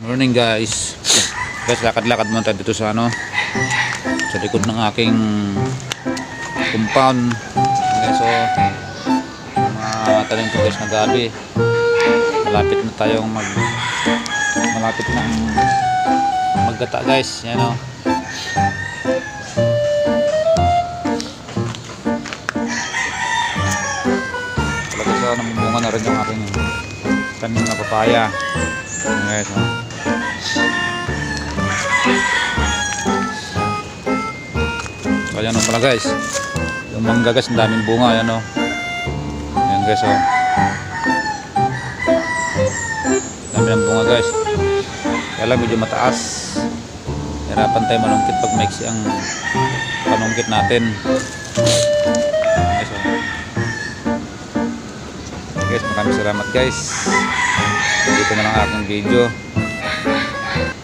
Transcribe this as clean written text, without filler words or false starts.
Morning guys. Guys, lakad-lakad muna tayo dito sa sa likod ng aking compound. Okay, so mga talim ko guys na gabi. Malapit na maggata guys. Yan o. Talaga sa namumunga na rin yung aking tanim na papaya. Okay, so ayan o pala guys, yung mangga guys, ang daming bunga. Ayan o, ayan guys o, dami ng bunga guys. Kaya lang medyo mataas, hirapan tayo malungkit pag maiksi ang panungkit natin. Guys o, guys, maraming salamat guys. Dito na lang aking video.